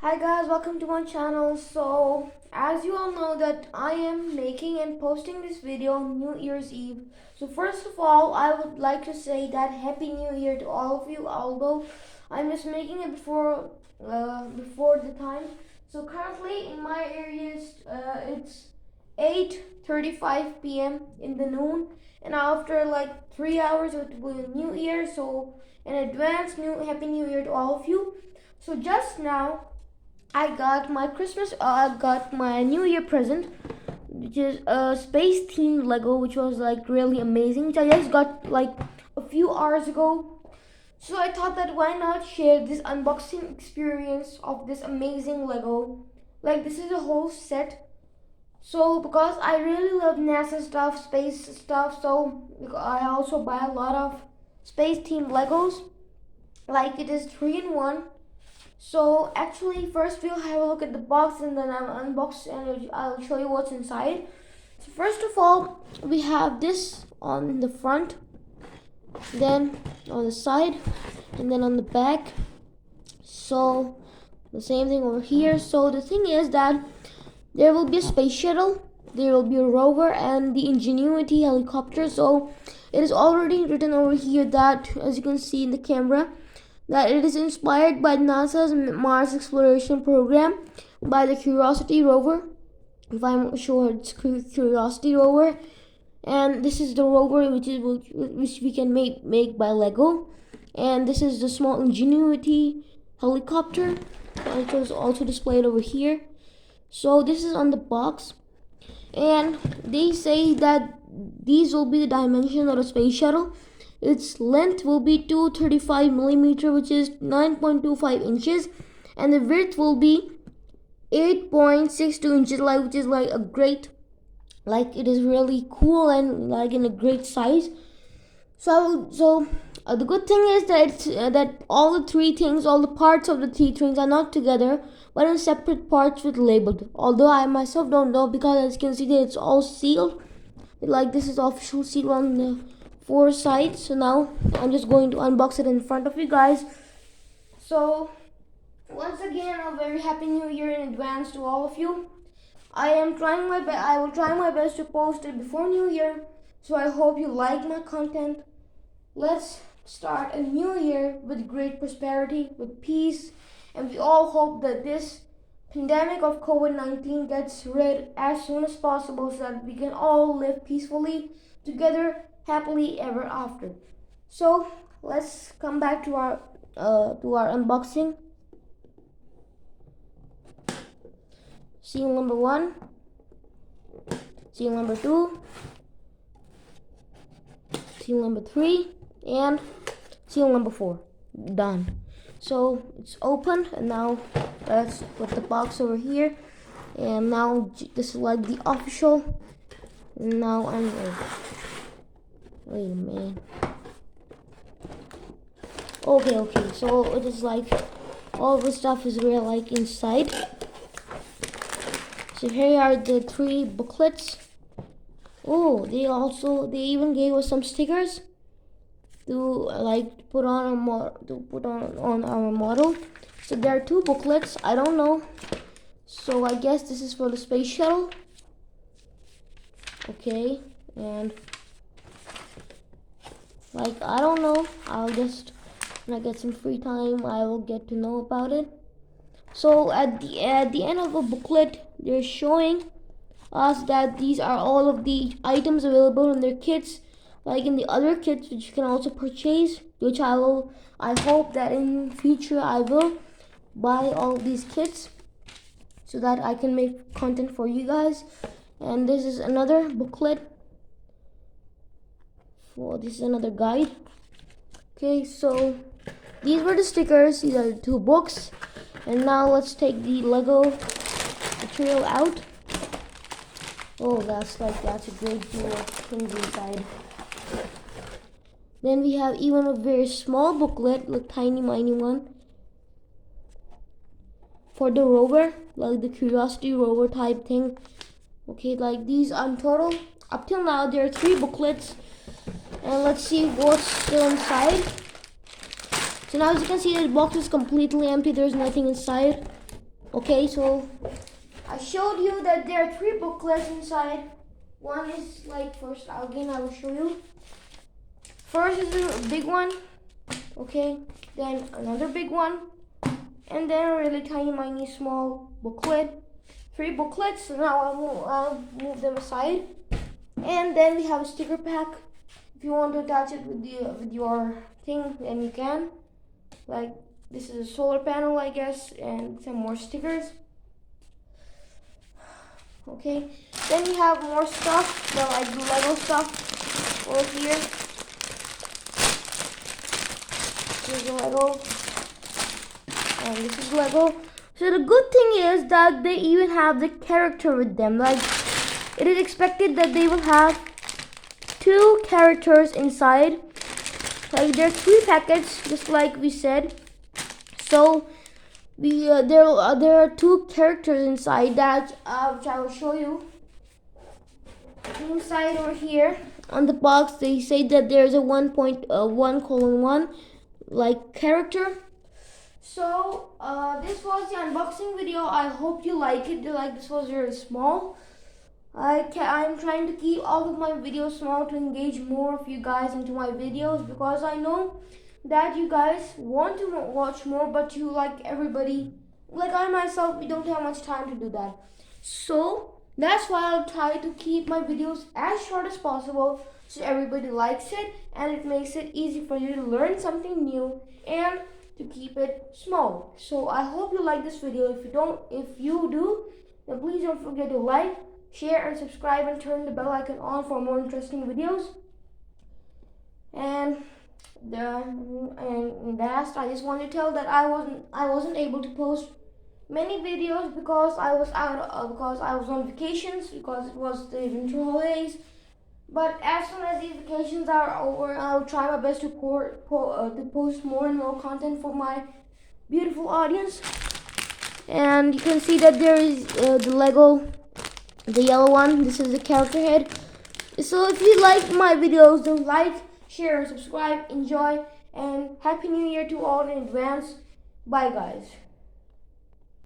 Hi guys, welcome to my channel. So as you all know that I am making and posting this video on New Year's Eve. So first of all, I would like to say that Happy New Year to all of you, although I'm just making it before the time. So currently in my areas it's 8:35 p.m. in the noon, and after like 3 hours it will be New Year. So in advance, Happy New Year to all of you. So just now I got my New Year present, which is a space themed Lego, which was like really amazing, which I just got like a few hours ago. So I thought that why not share this unboxing experience of this amazing Lego. Like this is a whole set. So because I really love NASA stuff, space stuff, so I also buy a lot of space themed Legos. Like it is 3 in 1. So actually, first we'll have a look at the box, and then I'll unbox and I'll show you what's inside. So first of all, we have this on the front, then on the side, and then on the back. So the same thing over here. So the thing is that there will be a space shuttle, there will be a rover, and the Ingenuity helicopter. So it is already written over here that, as you can see in the camera, that it is inspired by NASA's Mars exploration program by the Curiosity rover. If I'm sure it's Curiosity rover, and this is the rover which we can make by Lego, and this is the small Ingenuity helicopter, which was also displayed over here. So this is on the box, and they say that these will be the dimensions of the space shuttle. Its length will be 235 millimeter, which is 9.25 inches, and the width will be 8.62 inches, which is like a great, like it is really cool and like in a great size. So the good thing is that all the three things, all the parts of the three things are not together, but in separate parts with labeled. Although I myself don't know, because as you can see that it's all sealed. Like this is the official seal on the 4 sides. So now I'm just going to unbox it in front of you guys. So once again, a very happy new year in advance to all of you. I will try my best to post it before New Year. So I hope you like my content. Let's start a new year with great prosperity, with peace, and we all hope that this pandemic of COVID-19 gets rid as soon as possible, so that we can all live peacefully together, happily ever after. So let's come back to our unboxing. Seal number 1, seal number 2, seal number 3, and seal number 4. Done. So it's open, and now let's put the box over here. And now this is like the official. Now I'm wait a minute. Okay. So it is like all the stuff is real like inside. So here are the 3 booklets. Oh, they even gave us some stickers to like put on our model. So there are 2 booklets. I don't know. So I guess this is for the space shuttle. Okay, and like I don't know. I'll just, when I get some free time, I will get to know about it. So at the end of the booklet, they're showing us that these are all of the items available in their kits, like in the other kits which you can also purchase, which I hope that in future I will buy all of these kits so that I can make content for you guys. And this is another booklet. This is another guide. Okay, so these were the stickers. These are the 2 books. And now let's take the Lego material out. Oh, that's a great deal of things inside. Then we have even a very small booklet, like tiny one, for the rover, like the Curiosity rover type thing. Okay, like these are in total. Up till now, there are 3 booklets. And let's see what's still inside. So now as you can see, the box is completely empty. There's nothing inside. Okay, so I showed you that there are 3 booklets inside. One is like, first again I will show you. First is a big one, okay, then another big one, and then a really tiny small booklet. 3 booklets. So now I'll move them aside. And then we have a sticker pack. If you want to attach it with your thing, then you can. Like, this is a solar panel, I guess, and some more stickers. Okay, then we have more stuff, like the Lego stuff over here. Here's Lego, and this is Lego. So the good thing is that they even have the character with them. Like, it is expected that they will have 2 characters inside. Like, there are 3 packets, just like we said. So there are 2 characters inside that which I will show you. Inside over here on the box, they say that there's a 1.1:1 like character. So this was the unboxing video. I hope you like it. Like, this was very small. I'm trying to keep all of my videos small to engage more of you guys into my videos, because I know that you guys want to watch more, but you, like everybody, like I myself, we don't have much time to do that. So that's why I'll try to keep my videos as short as possible, so everybody likes it and it makes it easy for you to learn something new and to keep it small. So I hope you like this video. If you do, then please don't forget to like, share, and subscribe, and turn the bell icon on for more interesting videos. And last, I just want to tell that I wasn't able to post many videos because I was on vacations, because it was the winter holidays. But as soon as these vacations are over, I'll try my best to post more and more content for my beautiful audience. And you can see that there is the Lego, the yellow one. This is the character head. So if you like my videos, then like, share, and subscribe. Enjoy, and Happy New Year to all in advance. Bye guys.